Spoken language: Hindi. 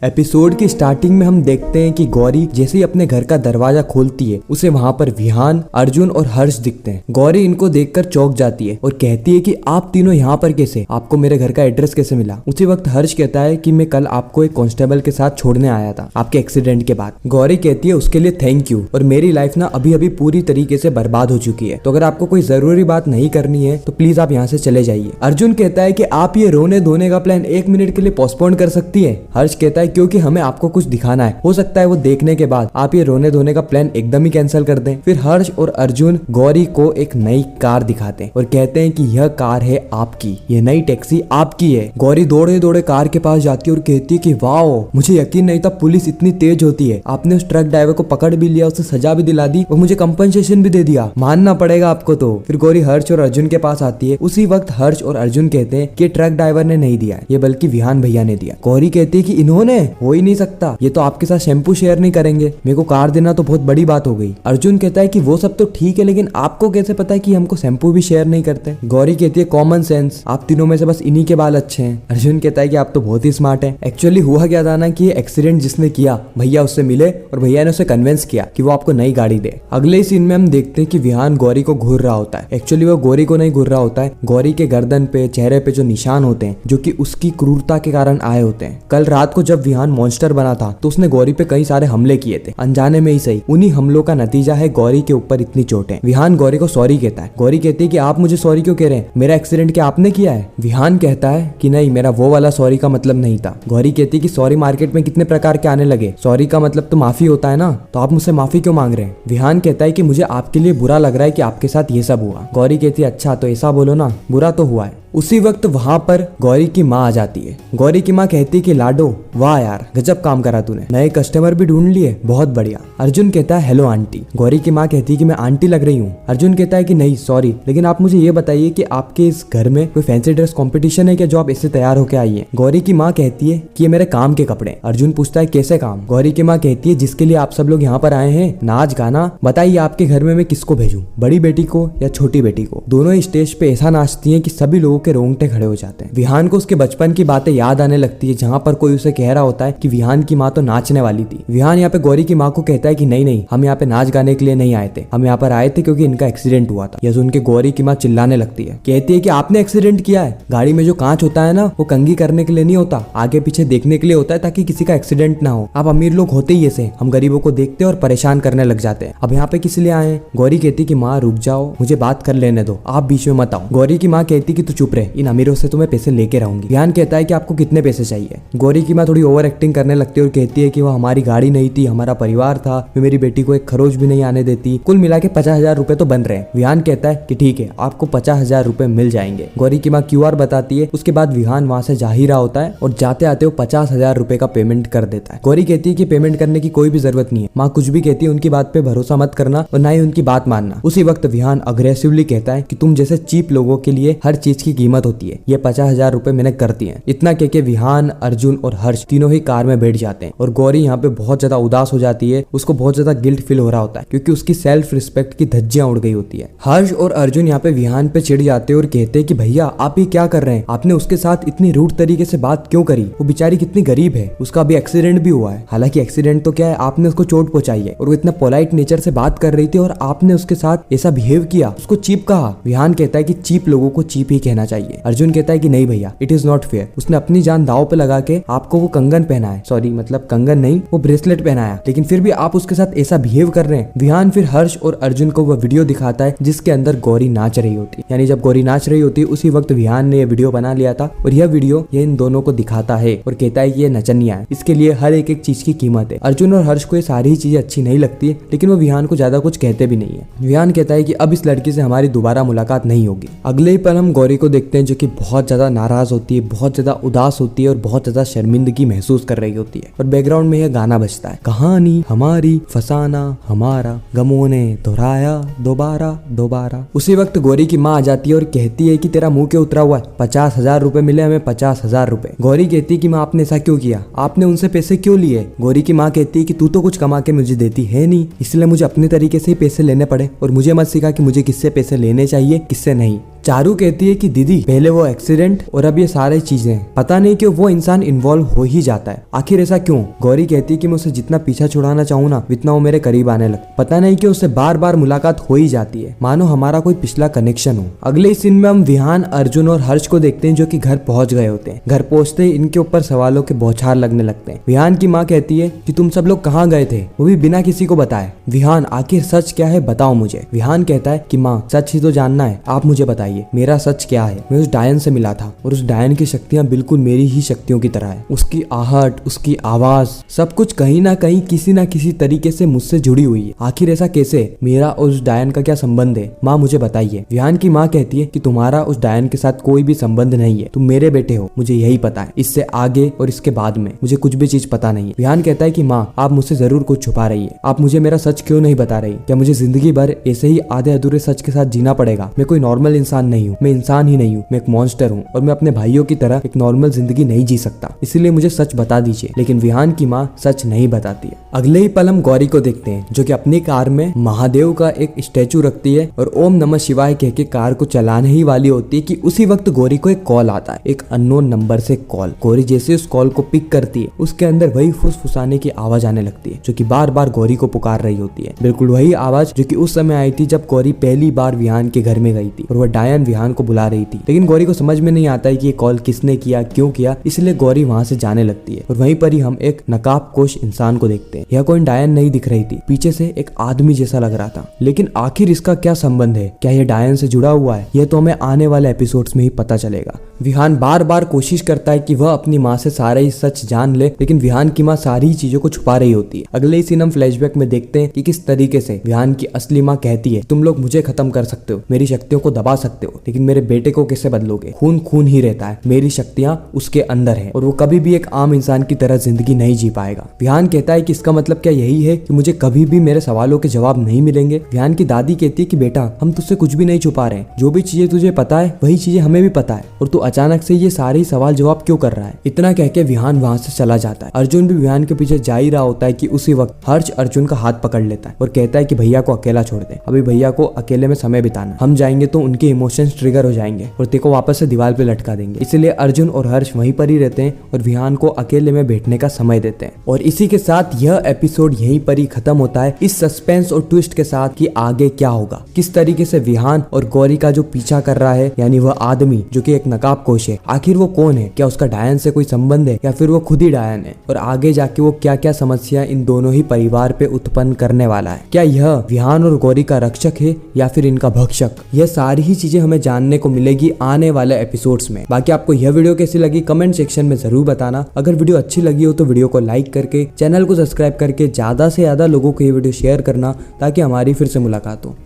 एपिसोड की स्टार्टिंग में हम देखते हैं कि गौरी जैसे ही अपने घर का दरवाजा खोलती है उसे वहाँ पर विहान, अर्जुन और हर्ष दिखते हैं। गौरी इनको देखकर चौंक जाती है और कहती है कि आप तीनों यहाँ पर कैसे, आपको मेरे घर का एड्रेस कैसे मिला। उसी वक्त हर्ष कहता है कि मैं कल आपको एक कांस्टेबल के साथ छोड़ने आया था आपके एक्सीडेंट के बाद। गौरी कहती है उसके लिए थैंक यू, और मेरी लाइफ ना अभी अभी पूरी तरीके से बर्बाद हो चुकी है, तो अगर आपको कोई जरूरी बात नहीं करनी है तो प्लीज आप यहाँ से चले जाइए। अर्जुन कहता है कि आप ये रोने धोने का प्लान 1 मिनट के लिए पोस्टपोन कर सकती है। हर्ष कहता है क्योंकि हमें आपको कुछ दिखाना है, हो सकता है वो देखने के बाद आप ये रोने धोने का प्लान एकदम ही कैंसिल कर दें। फिर हर्ष और अर्जुन गौरी को एक नई कार दिखाते हैं और कहते हैं कि यह कार है आपकी, ये नई टैक्सी आपकी है। गौरी दौड़े दौड़े कार के पास जाती है और कहती है कि वाह, मुझे यकीन नहीं था पुलिस इतनी तेज होती है, आपने उस ट्रक ड्राइवर को पकड़ भी लिया, उसे सजा भी दिला दी और मुझे कंपनसेशन भी दे दिया, मानना पड़ेगा आपको तो। फिर गौरी हर्ष और अर्जुन के पास आती है। उसी वक्त हर्ष और अर्जुन कहते हैं कि ट्रक ड्राइवर ने नहीं दिया, ये बल्कि विहान भैया ने दिया। गौरी कहती है कि इन्होंने, हो ही नहीं सकता, ये तो आपके साथ शैम्पू शेयर नहीं करेंगे, मेरे को कार देना तो बहुत बड़ी बात हो गई। अर्जुन कहता है कि वो सब तो ठीक है, लेकिन आपको कैसे पता है कि हमको शैम्पू भी शेयर नहीं करते। गौरी कहती है कॉमन सेंस, आप तीनों में से बस इन्हीं के बाल अच्छे हैं। अर्जुन कहता है कि आप तो बहुत ही स्मार्ट हैं। एक्चुअली हुआ क्या था ना कि ये एक्सीडेंट जिसने किया भैया उससे मिले और भैया ने उसे कन्विंस किया कि वो आपको नई गाड़ी दे। अगले सीन में हम देखते हैं कि विहान गौरी को घूर रहा होता है। एक्चुअली वो गौरी को नहीं घूर रहा होता है, गौरी के गर्दन पे, चेहरे पे जो निशान होते हैं जो कि उसकी क्रूरता के कारण आए होते हैं। कल रात को जब विहान मॉन्स्टर बना था तो उसने गौरी पे कई सारे हमले किए थे, अनजाने में ही सही। उन्हीं हमलों का नतीजा है गौरी के ऊपर इतनी चोटें। विहान गौरी को सॉरी कहता है। गौरी कहती है कि आप मुझे सॉरी क्यों कह रहे हैं, मेरा एक्सीडेंट क्या आपने किया है? विहान कहता है कि नहीं, मेरा वो वाला सॉरी का मतलब नहीं था। गौरी कहती है कि सॉरी मार्केट में कितने प्रकार के आने लगे, सॉरी का मतलब तो माफी होता है ना, तो आप मुझसे माफी क्यों मांग रहे हैं? विहान कहता है कि मुझे आपके लिए बुरा लग रहा है कि आपके साथ ये सब हुआ। गौरी कहती है अच्छा तो ऐसा बोलो ना, बुरा तो हुआ है। उसी वक्त वहाँ पर गौरी की माँ आ जाती है। गौरी की माँ कहती है कि लाडो, वाह यार, गजब काम करा तूने, नए कस्टमर भी ढूंढ लिए, बहुत बढ़िया। अर्जुन कहता है हेलो आंटी। गौरी की माँ कहती है कि मैं आंटी लग रही हूँ। अर्जुन कहता है कि नहीं सॉरी, लेकिन आप मुझे ये बताइए कि आपके इस घर में कोई फैंसी ड्रेस कंपटीशन है क्या जो आप इससे तैयार होकर आई है? गौरी की माँ कहती है कि ये मेरे काम के कपड़े। अर्जुन पूछता है कैसे काम? गौरी की माँ कहती है जिसके लिए आप सब लोग यहाँ पर आए हैं, नाच गाना, बताइए आपके घर में मैं किसको भेजूं, बड़ी बेटी को या छोटी बेटी को? दोनों ही स्टेज पे ऐसा नाचती है कि सभी लोगों के रोंगटे खड़े हो जाते हैं। विहान को उसके बचपन की बातें याद आने लगती है, जहाँ पर कोई उसे कह रहा होता है कि विहान की माँ तो नाचने वाली थी। विहान यहाँ पे गौरी की माँ को कहता है कि नहीं नहीं, हम यहाँ पे नाच गाने के लिए नहीं आए थे, हम यहाँ पर आए थे क्योंकि इनका एक्सीडेंट हुआ था। यह सुन के गौरी की माँ चिल्लाने लगती है, कहती है कि आपने एक्सीडेंट किया है? गाड़ी में जो कांच होता है ना, वो कंघी करने के लिए नहीं होता, आगे पीछे देखने के लिए होता है ताकि किसी का एक्सीडेंट ना हो। आप अमीर लोग होते ही ऐसे, हम गरीबों को देखते और परेशान करने लग जाते हैं। अब यहाँ पे किस लिए आए? गौरी कहती कि माँ रुक जाओ, मुझे बात कर लेने दो, आप बीच में मत आओ। गौरी की माँ कहती कि तू चुप रहे, इन अमीरों से तुम्हें पैसे लेके रहूंगी। विहान कहता है कि आपको कितने पैसे चाहिए? गौरी की माँ थोड़ी ओवर एक्टिंग करने लगती है और कहती है कि वो हमारी गाड़ी नहीं थी, हमारा परिवार था, मैं मेरी बेटी को एक खरोच भी नहीं आने देती, कुल मिला के 50,000 रुपए तो बन रहे हैं। विहान कहता है कि ठीक है, आपको 50,000 रुपए मिल जाएंगे। गौरी की माँ QR बताती है। उसके बाद विहान वहां से जा ही रहा होता है और जाते आते वो 50,000 रुपए का पेमेंट कर देता है। गौरी कहती है कि पेमेंट करने की कोई भी जरूरत नहीं है, माँ कुछ भी कहती है उनकी बात पे भरोसा मत करना और ना ही उनकी बात मानना। उसी वक्त विहान अग्रेसिवली कहता है कि तुम जैसे चीप लोगों के लिए हर चीज की कीमत होती है, ये 50,000 रुपए मैंने करती है। इतना कह के विहान, अर्जुन और हर्ष तीनों ही कार में बैठ जाते हैं और गौरी यहाँ पे बहुत ज्यादा उदास हो जाती है। उसको बहुत ज्यादा गिल्ट फील हो रहा होता है क्योंकि उसकी सेल्फ रिस्पेक्ट की धज्जियां उड़ गई होती है। हर्ष और अर्जुन यहाँ पे विहान पे चिढ़ जाते हैं और कहते हैं कि भैया आप ये क्या कर रहे हैं, आपने उसके साथ इतनी रूड तरीके से बात क्यों करी? वो बेचारी कितनी गरीब है, उसका अभी एक्सीडेंट भी हुआ है। हालांकि एक्सीडेंट तो क्या है, आपने उसको चोट पहुंचाई है और वो इतना पोलाइट नेचर से बात कर रही थी और आपने उसके साथ ऐसा बिहेव किया, उसको चीप कहा। विहान कहता है कि चीप लोगों को चीप ही कहना चाहिए। अर्जुन कहता है कि नहीं भैया, इट इज नॉट फेयर, उसने अपनी जान दांव पे लगा के आपको वो कंगन पहनाया, सॉरी मतलब कंगन नहीं, वो ब्रेसलेट पहनाया, लेकिन फिर भी आप उसके साथ ऐसा बिहेव कर रहे हैं। विहान फिर हर्ष और अर्जुन को वो वीडियो दिखाता है जिसके अंदर गौरी नाच रही होती, यानी जब गौरी नाच रही होती उसी वक्त विहान ने ये वीडियो बना लिया था और यह वीडियो ये इन दोनों को दिखाता है और कहता है कि ये नचनिया है, इसके लिए हर एक एक चीज की कीमत है। अर्जुन और हर्ष को ये सारी चीजें अच्छी नहीं लगती है, लेकिन वो विहान को ज्यादा कुछ कहते भी नहीं है। विहान कहता है कि अब इस लड़की से हमारी दोबारा मुलाकात नहीं होगी। अगले ही पल हम गौरी को देखते हैं जो कि बहुत ज्यादा नाराज होती है, बहुत ज्यादा उदास होती है और बहुत ज्यादा शर्मिंदगी महसूस कर रही होती है और बैकग्राउंड में यह गाना बजता है, कहानी हमारी फसाना हमारा, गमों ने दोहराया दोबारा दोबारा। उसी वक्त गौरी की माँ आ जाती है और कहती है कि तेरा मुंह क्यों उतरा हुआ है, 50,000 रुपए मिले हमें, 50,000 रुपए। गौरी कहती है कि माँ आपने ऐसा क्यों किया, आपने उनसे पैसे क्यों लिए? गौरी की माँ कहती है कि तू तो कुछ कमा के मुझे देती है नहीं, इसलिए मुझे अपने तरीके से ही पैसे लेने पड़े और मुझे मत सिखा कि मुझे किससे पैसे लेने चाहिए किससे नहीं। चारू कहती है कि दीदी पहले वो एक्सीडेंट और अब ये सारी चीजें, पता नहीं क्यों वो इंसान इन्वॉल्व हो ही जाता है, आखिर ऐसा क्यों। गौरी कहती है कि मैं उसे जितना पीछा छुड़ाना चाहूँ ना उतना वो मेरे करीब आने लगता, पता नहीं क्यों उससे बार बार मुलाकात हो ही जाती है, मानो हमारा कोई पिछला कनेक्शन हो। अगले सीन में हम विहान, अर्जुन और हर्ष को देखते हैं जो कि घर पहुंच गए होते हैं। घर पहुंचते ही इनके ऊपर सवालों के बौछार लगने लगते हैं। विहान की माँ कहती है कि तुम सब लोग कहाँ गए थे, वो भी बिना किसी को बताए। विहान आखिर सच क्या है बताओ मुझे। विहान कहता है कि माँ सच ही तो जानना है, आप मुझे बताइए मेरा सच क्या है। मैं उस डायन से मिला था और उस डायन की शक्तियाँ बिल्कुल मेरी ही शक्तियों की तरह है। उसकी आहट, उसकी आवाज, सब कुछ कहीं ना कहीं किसी ना किसी तरीके से मुझसे जुड़ी हुई है। आखिर ऐसा कैसे, मेरा और उस डायन का क्या संबंध है, माँ मुझे बताइए। विहान की माँ कहती है कि तुम्हारा उस डायन के साथ कोई भी संबंध नहीं है, तुम मेरे बेटे हो, मुझे यही पता है। इससे आगे और इसके बाद में मुझे कुछ भी चीज पता नहीं है। विहान कहता है कि माँ आप मुझसे जरूर कुछ छुपा रही है, आप मुझे मेरा सच क्यों नहीं बता रही। क्या मुझे जिंदगी भर ऐसे ही आधे अधूरे सच के साथ जीना पड़ेगा। मैं कोई नॉर्मल इंसान नहीं हूँ, मैं इंसान ही नहीं हूँ, मैं एक मॉन्स्टर हूँ और मैं अपने भाइयों की तरह एक नॉर्मल जिंदगी नहीं जी सकता, इसलिए मुझे सच बता दीजिए। लेकिन विहान की माँ सच नहीं बताती है। अगले ही पल हम गौरी को देखते हैं जो कि अपनी कार में महादेव का एक स्टैचू रखती है और ओम नमः शिवाय कह के कार को चलाने ही वाली होती है कि उसी वक्त गौरी को एक कॉल आता है, एक अननोन नंबर से कॉल। गौरी जैसे उस कॉल को पिक करती है उसके अंदर वही फुसफुसाने की आवाज आने लगती है जो कि बार बार गौरी को पुकार रही होती है। बिल्कुल वही आवाज जो कि उस समय आई थी जब गौरी पहली बार विहान के घर में गई थी और वह डायन विहान को बुला रही थी। लेकिन गौरी को समझ में नहीं आता है कि ये कॉल किसने किया, क्यों किया, इसलिए गौरी वहां से जाने लगती है। और वहीं पर ही हम एक नकाबपोश इंसान को देखते हैं। यह कोई डायन नहीं दिख रही थी, पीछे से एक आदमी जैसा लग रहा था। लेकिन आखिर इसका क्या संबंध है, क्या यह डायन से जुड़ा हुआ है, यह तो हमें आने वाले एपिसोड्स में ही पता चलेगा। विहान बार बार कोशिश करता है कि वह अपनी माँ से सारा ही सच जान ले, लेकिन विहान की माँ सारी चीजों को छुपा रही होती है। अगले ही सीन हम फ्लैशबैक में देखते हैं कि किस तरीके से विहान की असली माँ कहती है तुम लोग मुझे खत्म कर सकते हो, मेरी शक्तियों को दबा सकते हो, लेकिन मेरे बेटे को कैसे बदलोगे, खून खून ही रहता है, मेरी शक्तियां उसके अंदर है और वो कभी भी एक आम इंसान की तरह जिंदगी नहीं जी पाएगा। विहान कहता है कि इसका मतलब क्या यही है कि मुझे कभी भी मेरे सवालों के जवाब नहीं मिलेंगे। विहान की दादी कहती है कि बेटा हम तुझसे कुछ भी नहीं छुपा रहे हैं, जो भी चीजें तुझे पता है वही चीजें हमें भी पता है और तू अचानक से ये सारे सवाल जवाब क्यों कर रहा है। इतना कह के विहान वहां से चला जाता है। अर्जुन भी विहान के पीछे जा ही रहा होता है कि उसी वक्त हर्ष अर्जुन का हाथ पकड़ लेता है और कहता है कि भैया को अकेला छोड़ दे, अभी भैया को अकेले में समय बिताना, हम जाएंगे तो उनके इमोशंस ट्रिगर हो जाएंगे और तेरे को वापस से दीवार पे लटका देंगे। इसलिए अर्जुन और हर्ष वहीं पर ही रहते हैं और विहान को अकेले में बैठने का समय देते हैं। और इसी के साथ यह एपिसोड यहीं पर ही खत्म होता है, इस सस्पेंस और ट्विस्ट के साथ कि आगे क्या होगा, किस तरीके से विहान और गौरी का जो पीछा कर रहा है यानी वह आदमी जो कि एक नकाबपोश है, आखिर वो कौन है, क्या उसका डायन से कोई संबंध है या फिर वो खुद ही डायन है, और आगे जाके वो क्या क्या समस्या इन दोनों ही परिवार पे उत्पन्न करने वाला है। क्या यह विहान और गौरी का रक्षक है या फिर इनका भक्षक, यह सारी ही चीजें हमें जानने को मिलेगी आने वाले एपिसोड्स में। बाकी आपको यह वीडियो कैसी लगी कमेंट सेक्शन में जरूर बताना। अगर वीडियो अच्छी लगी हो तो वीडियो को लाइक करके चैनल को सब्सक्राइब करके ज्यादा से ज्यादा लोगों को ये वीडियो शेयर करना ताकि हमारी फिर से मुलाकात हो।